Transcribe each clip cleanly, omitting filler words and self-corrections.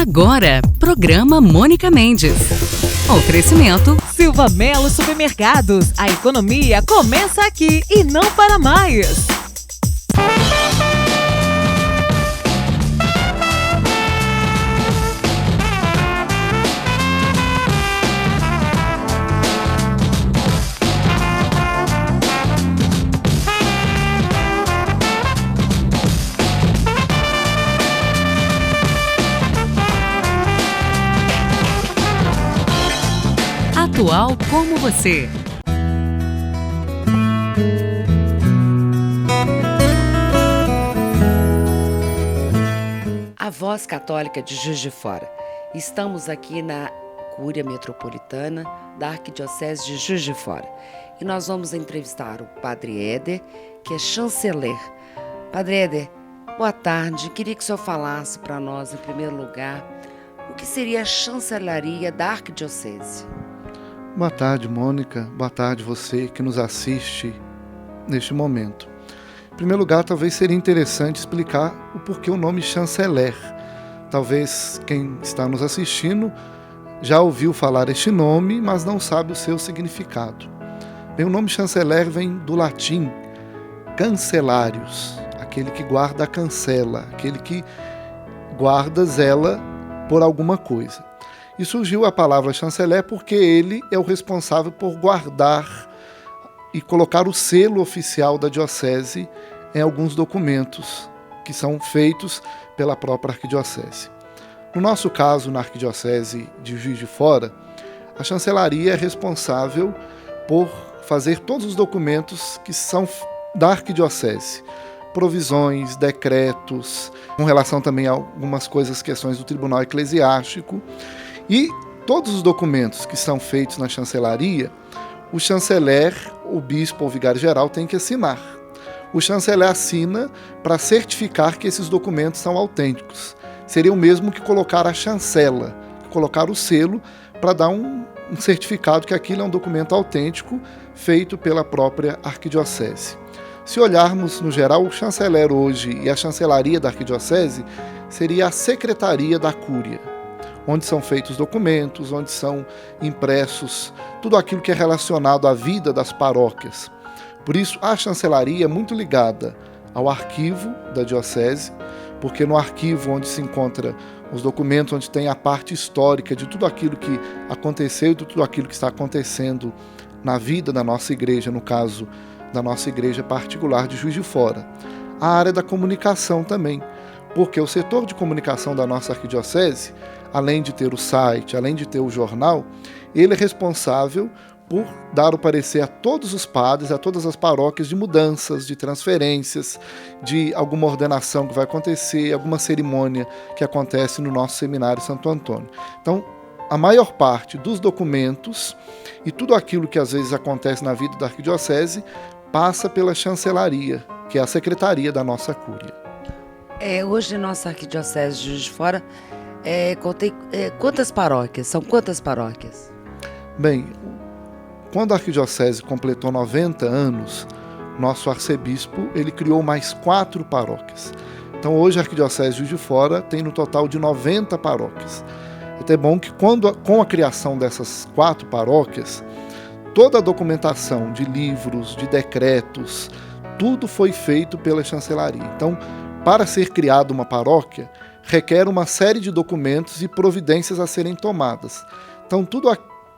Agora, programa Mônica Mendes. Oferecimento Silva Melo Supermercados. A economia começa aqui e não para mais. Atual como você. A Voz Católica de Juiz de Fora. Estamos aqui na Cúria Metropolitana da Arquidiocese de Juiz de Fora. E nós vamos entrevistar o Padre Éder, que é chanceler. Padre Éder, boa tarde. Queria que o senhor falasse para nós, em primeiro lugar, o que seria a chancelaria da Arquidiocese. Boa tarde, Mônica. Boa tarde, você que nos assiste neste momento. Em primeiro lugar, talvez seria interessante explicar o porquê o nome chanceler. Talvez quem está nos assistindo já ouviu falar este nome, mas não sabe o seu significado. Bem, o nome chanceler vem do latim cancellarius, aquele que guarda a cancela, aquele que guarda, zela por alguma coisa. E surgiu a palavra chanceler porque ele é o responsável por guardar e colocar o selo oficial da diocese em alguns documentos que são feitos pela própria arquidiocese. No nosso caso, na arquidiocese de Juiz de Fora, a chancelaria é responsável por fazer todos os documentos que são da arquidiocese. Provisões, decretos, com relação também a algumas questões do Tribunal Eclesiástico. E todos os documentos que são feitos na chancelaria, o chanceler, o bispo ou vigário-geral tem que assinar. O chanceler assina para certificar que esses documentos são autênticos. Seria o mesmo que colocar a chancela, colocar o selo para dar um certificado que aquilo é um documento autêntico feito pela própria arquidiocese. Se olharmos no geral, o chanceler hoje e a chancelaria da arquidiocese seria a secretaria da Cúria, onde são feitos documentos, onde são impressos tudo aquilo que é relacionado à vida das paróquias. Por isso, a chancelaria é muito ligada ao arquivo da diocese, porque no arquivo onde se encontra os documentos, onde tem a parte histórica de tudo aquilo que aconteceu e de tudo aquilo que está acontecendo na vida da nossa igreja, no caso da nossa igreja particular de Juiz de Fora. A área da comunicação também, porque o setor de comunicação da nossa arquidiocese, além de ter o site, além de ter o jornal, ele é responsável por dar o parecer a todos os padres, a todas as paróquias de mudanças, de transferências, de alguma ordenação que vai acontecer, alguma cerimônia que acontece no nosso seminário Santo Antônio. Então, a maior parte dos documentos e tudo aquilo que às vezes acontece na vida da arquidiocese passa pela chancelaria, que é a secretaria da nossa Cúria. Hoje, nossa arquidiocese de Juiz de Fora contei quantas paróquias? São quantas paróquias? Bem, quando a arquidiocese completou 90 anos, nosso arcebispo ele criou mais 4 paróquias. Então hoje a arquidiocese de Juiz de Fora tem no total de 90 paróquias. É até bom que com a criação dessas 4 paróquias, toda a documentação de livros, de decretos, tudo foi feito pela chancelaria. Então, para ser criada uma paróquia, requer uma série de documentos e providências a serem tomadas. Então,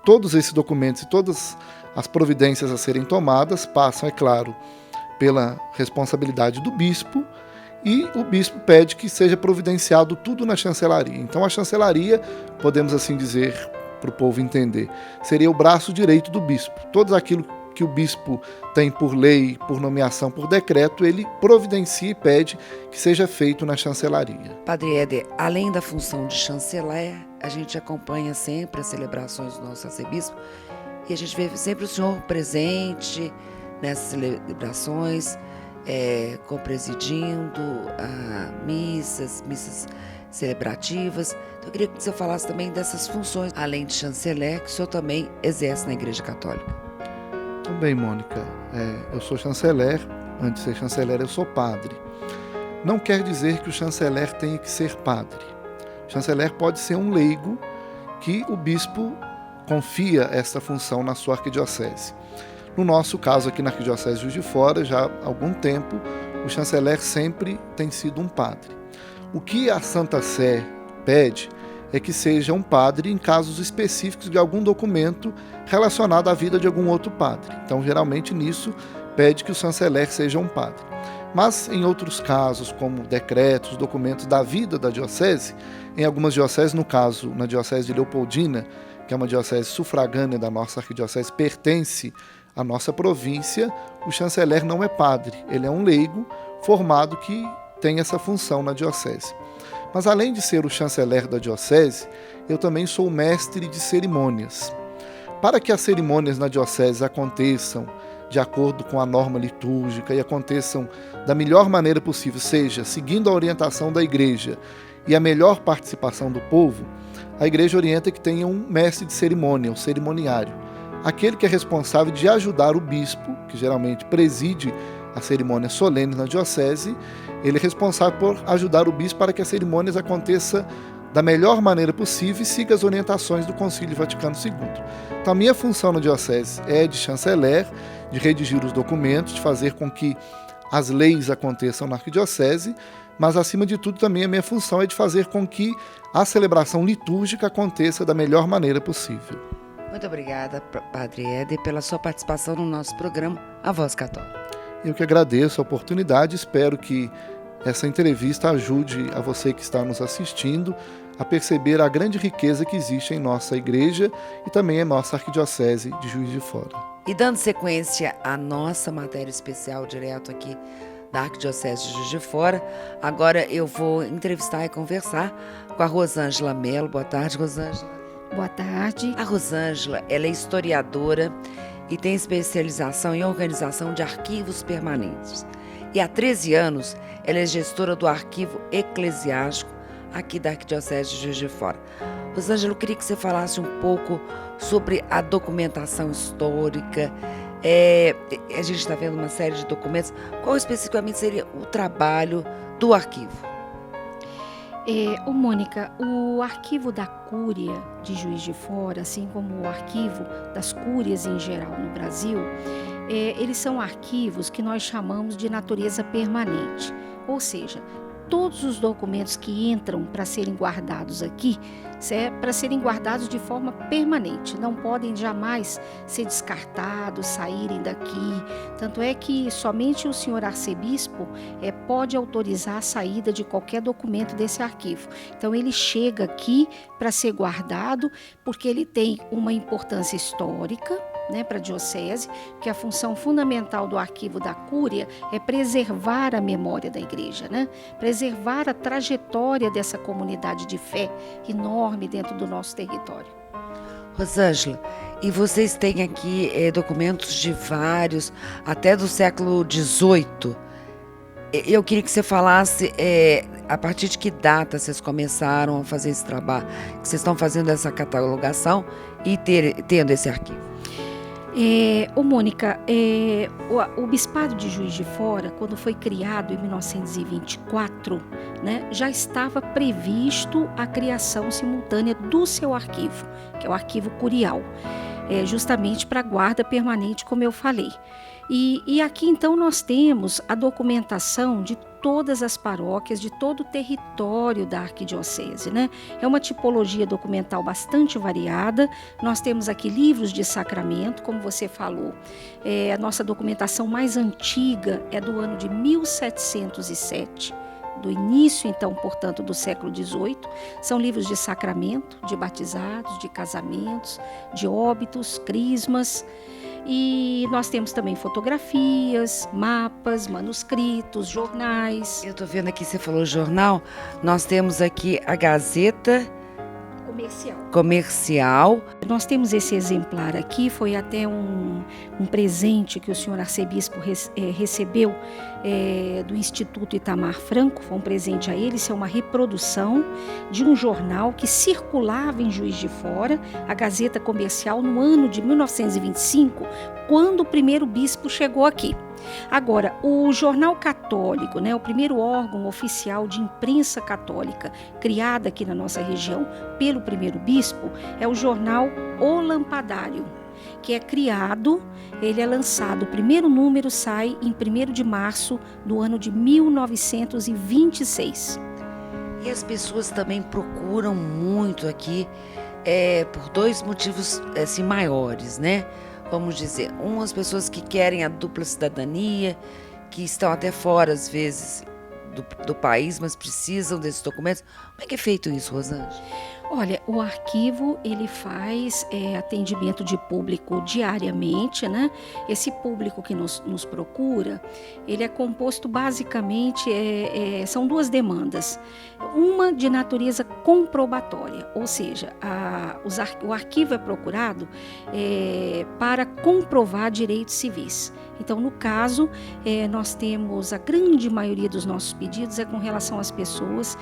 todos esses documentos e todas as providências a serem tomadas passam, é claro, pela responsabilidade do bispo, e o bispo pede que seja providenciado tudo na chancelaria. Então, a chancelaria, podemos assim dizer, para o povo entender, seria o braço direito do bispo. Tudo aquilo que o bispo tem por lei, por nomeação, por decreto, ele providencia e pede que seja feito na chancelaria. Padre Éder, além da função de chanceler, a gente acompanha sempre as celebrações do nosso arcebispo e a gente vê sempre o senhor presente nessas celebrações, co-presidindo missas celebrativas. Então, eu queria que o senhor falasse também dessas funções, além de chanceler, que o senhor também exerce na Igreja Católica. Muito bem, Mônica. Eu sou chanceler, antes de ser chanceler eu sou padre. Não quer dizer que o chanceler tenha que ser padre. chanceler pode ser um leigo que o bispo confia esta função na sua arquidiocese. No nosso caso aqui na Arquidiocese de Juiz de Fora, já há algum tempo, o chanceler sempre tem sido um padre. O que a Santa Sé pede é que seja um padre em casos específicos de algum documento relacionado à vida de algum outro padre. Então, geralmente nisso, pede que o chanceler seja um padre. Mas em outros casos, como decretos, documentos da vida da diocese, em algumas dioceses, no caso, na diocese de Leopoldina, que é uma diocese sufragânea da nossa arquidiocese, pertence à nossa província, o chanceler não é padre, ele é um leigo formado que tem essa função na diocese. Mas além de ser o chanceler da diocese, eu também sou mestre de cerimônias. Para que as cerimônias na diocese aconteçam de acordo com a norma litúrgica e aconteçam da melhor maneira possível, seja seguindo a orientação da igreja e a melhor participação do povo, a igreja orienta que tenha um mestre de cerimônia, um cerimoniário, aquele que é responsável de ajudar o bispo, que geralmente preside a cerimônia solene na diocese. Ele é responsável por ajudar o bispo para que as cerimônias aconteçam da melhor maneira possível e siga as orientações do Concílio Vaticano II. Então, a minha função na diocese é de chanceler, de redigir os documentos, de fazer com que as leis aconteçam na arquidiocese, mas, acima de tudo, também a minha função é de fazer com que a celebração litúrgica aconteça da melhor maneira possível. Muito obrigada, Padre Éder, pela sua participação no nosso programa A Voz Católica. Eu que agradeço a oportunidade, espero que essa entrevista ajude a você que está nos assistindo a perceber a grande riqueza que existe em nossa igreja e também em nossa arquidiocese de Juiz de Fora. E dando sequência à nossa matéria especial direto aqui da Arquidiocese de Juiz de Fora, agora eu vou entrevistar e conversar com a Rosângela Mello. Boa tarde, Rosângela. Boa tarde. A Rosângela, ela é historiadora e tem especialização em organização de arquivos permanentes. E há 13 anos, ela é gestora do arquivo eclesiástico aqui da Arquidiocese de Juiz de Fora. Rosângela, eu queria que você falasse um pouco sobre a documentação histórica. A gente está vendo uma série de documentos. Qual especificamente seria o trabalho do arquivo? Mônica, o arquivo da Cúria de Juiz de Fora, assim como o arquivo das cúrias em geral no Brasil, eles são arquivos que nós chamamos de natureza permanente, ou seja, todos os documentos que entram para serem guardados aqui, para serem guardados de forma permanente, não podem jamais ser descartados, saírem daqui. Tanto é que somente o senhor arcebispo pode autorizar a saída de qualquer documento desse arquivo. Então ele chega aqui para ser guardado porque ele tem uma importância histórica, para a diocese, que a função fundamental do arquivo da Cúria é preservar a memória da igreja, preservar a trajetória dessa comunidade de fé enorme dentro do nosso território. Rosângela, e vocês têm aqui documentos de vários, até do século XVIII. Eu queria que você falasse a partir de que data vocês começaram a fazer esse trabalho, que vocês estão fazendo essa catalogação e tendo esse arquivo. Mônica, o Bispado de Juiz de Fora, quando foi criado em 1924, já estava previsto a criação simultânea do seu arquivo, que é o arquivo curial, justamente para guarda permanente, como eu falei. E aqui então nós temos a documentação de todas as paróquias, de todo o território da arquidiocese, É uma tipologia documental bastante variada. Nós temos aqui livros de sacramento, como você falou. A nossa documentação mais antiga é do ano de 1707, do início, então, portanto, do século XVIII. São livros de sacramento, de batizados, de casamentos, de óbitos, crismas. E nós temos também fotografias, mapas, manuscritos, jornais. Eu estou vendo aqui, você falou jornal, nós temos aqui a Gazeta Comercial. Nós temos esse exemplar aqui, foi até um presente que o senhor arcebispo recebeu do Instituto Itamar Franco, foi um presente a ele. Isso é uma reprodução de um jornal que circulava em Juiz de Fora, a Gazeta Comercial, no ano de 1925, quando o primeiro bispo chegou aqui. Agora, o Jornal Católico, né, o primeiro órgão oficial de imprensa católica criado aqui na nossa região pelo primeiro bispo, é o jornal O Lampadário, que é criado, ele é lançado, o primeiro número sai em 1º de março do ano de 1926. E as pessoas também procuram muito aqui por 2 motivos assim, maiores, né? Vamos dizer, as pessoas que querem a dupla cidadania, que estão até fora, às vezes, do país, mas precisam desses documentos. Como é que é feito isso, Rosângela? Olha, o arquivo, ele faz atendimento de público diariamente, né? Esse público que nos procura, ele é composto basicamente, são 2 demandas. Uma de natureza comprobatória, ou seja, o arquivo é procurado para comprovar direitos civis. Então, no caso, nós temos a grande maioria dos nossos pedidos com relação às pessoas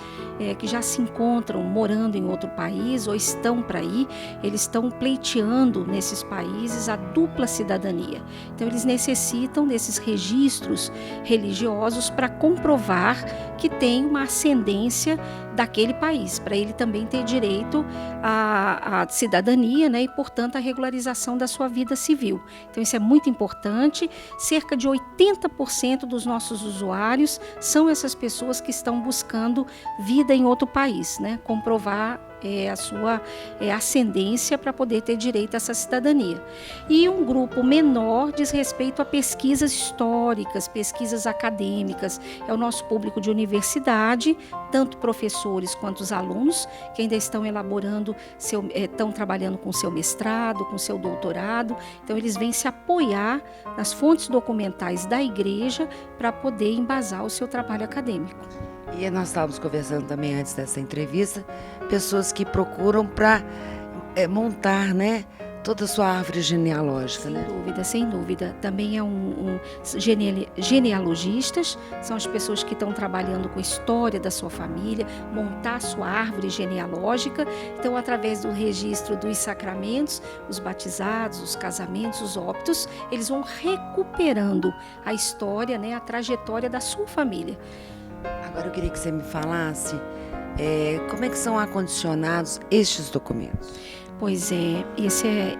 que já se encontram morando em outro país ou estão para ir, eles estão pleiteando nesses países a dupla cidadania. Então, eles necessitam desses registros religiosos para comprovar que tem uma ascendência daquele país, para ele também ter direito à cidadania, né, e, portanto, a regularização da sua vida civil. Então, isso é muito importante. Cerca de 80% dos nossos usuários são essas pessoas que estão buscando vida em outro país, né, comprovar a sua ascendência para poder ter direito a essa cidadania. E um grupo menor diz respeito a pesquisas históricas, pesquisas acadêmicas. É o nosso público de universidade, tanto professores quanto os alunos, que ainda estão elaborando, estão trabalhando com seu mestrado, com seu doutorado. Então, eles vêm se apoiar nas fontes documentais da igreja para poder embasar o seu trabalho acadêmico. E nós estávamos conversando também antes dessa entrevista, pessoas que procuram para montar, né, toda a sua árvore genealógica, né? Sem dúvida. Também genealogistas, são as pessoas que estão trabalhando com a história da sua família, montar a sua árvore genealógica. Então, através do registro dos sacramentos, os batizados, os casamentos, os óbitos, eles vão recuperando a história, né, a trajetória da sua família. Agora eu queria que você me falasse como é que são acondicionados estes documentos. Pois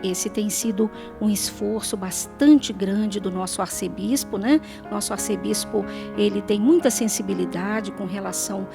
esse tem sido um esforço bastante grande do nosso arcebispo, né? Nosso arcebispo, ele tem muita sensibilidade com relação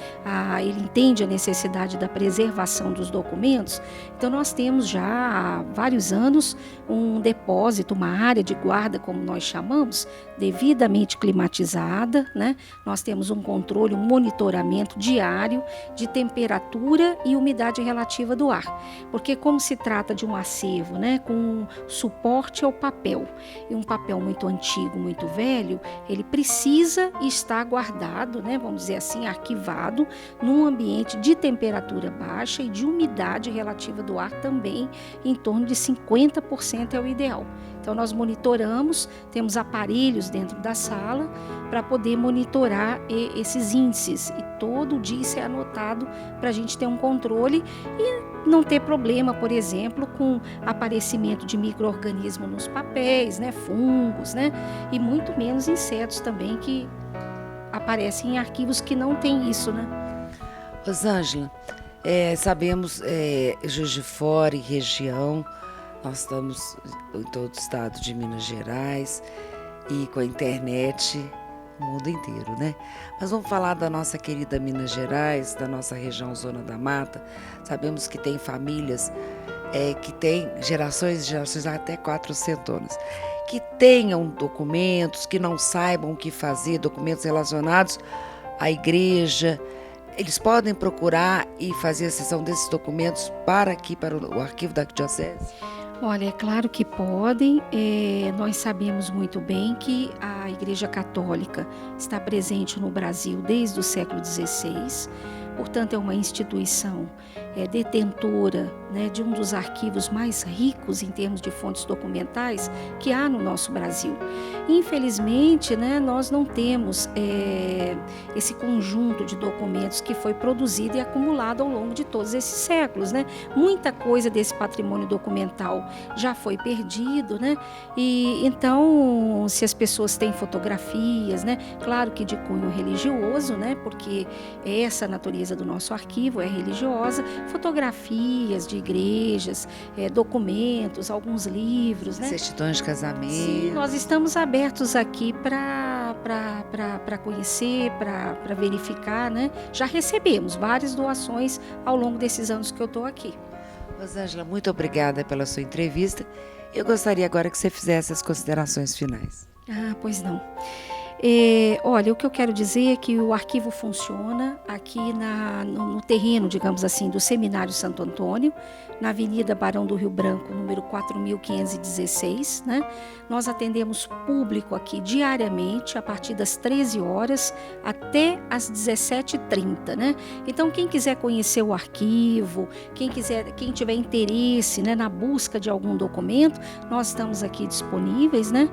ele entende a necessidade da preservação dos documentos. Então, nós temos já há vários anos um depósito, uma área de guarda, como nós chamamos, devidamente climatizada, né? Nós temos um controle, um monitoramento diário de temperatura e umidade relativa do ar, porque como se trata de um acervo, né, com suporte ao papel, e um papel muito antigo, muito velho, ele precisa estar guardado, né, vamos dizer assim, arquivado, num ambiente de temperatura baixa e de umidade relativa do ar também, em torno de 50% é o ideal. Então, nós monitoramos, temos aparelhos dentro da sala para poder monitorar esses índices, e todo dia isso é anotado para a gente ter um controle e não ter problema, por exemplo, com aparecimento de micro-organismos nos papéis, né, fungos, né, e muito menos insetos também que aparecem em arquivos que não têm isso, né? Rosângela, sabemos, Juiz de Fora e região, nós estamos em todo o estado de Minas Gerais e com a internet o mundo inteiro, né? Mas vamos falar da nossa querida Minas Gerais, da nossa região Zona da Mata. Sabemos que tem famílias que têm gerações e gerações, até 400, que tenham documentos, que não saibam o que fazer, documentos relacionados à igreja. Eles podem procurar e fazer a cessão desses documentos para o arquivo da Arquidiocese? Olha, é claro que podem. Nós sabemos muito bem que a Igreja Católica está presente no Brasil desde o século XVI. Portanto, é uma instituição detentora, né, de um dos arquivos mais ricos em termos de fontes documentais que há no nosso Brasil. Infelizmente, né, nós não temos esse conjunto de documentos que foi produzido e acumulado ao longo de todos esses séculos, né? Muita coisa desse patrimônio documental já foi perdido, né? E então, se as pessoas têm fotografias, né, claro que de cunho religioso, né, porque essa a natureza do nosso arquivo é religiosa, fotografias de igrejas, documentos, alguns livros, né? Certidões de casamento. Sim, nós estamos abertos aqui para conhecer, para verificar, né? Já recebemos várias doações ao longo desses anos que eu estou aqui. Rosângela, muito obrigada pela sua entrevista. Eu gostaria agora que você fizesse as considerações finais. Ah, pois não. Olha, o que eu quero dizer é que o arquivo funciona aqui no terreno, digamos assim, do Seminário Santo Antônio, na Avenida Barão do Rio Branco, número 4516, né? Nós atendemos público aqui diariamente, a partir das 13 horas até as 17h30, né? Então, quem quiser conhecer o arquivo, quem tiver interesse, né, na busca de algum documento, nós estamos aqui disponíveis, né?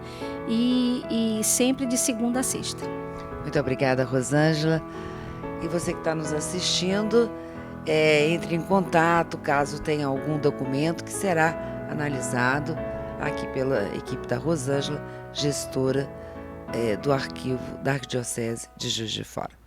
E sempre de segunda a sexta. Muito obrigada, Rosângela. E você que está nos assistindo, entre em contato caso tenha algum documento que será analisado aqui pela equipe da Rosângela, gestora do arquivo da Arquidiocese de Juiz de Fora.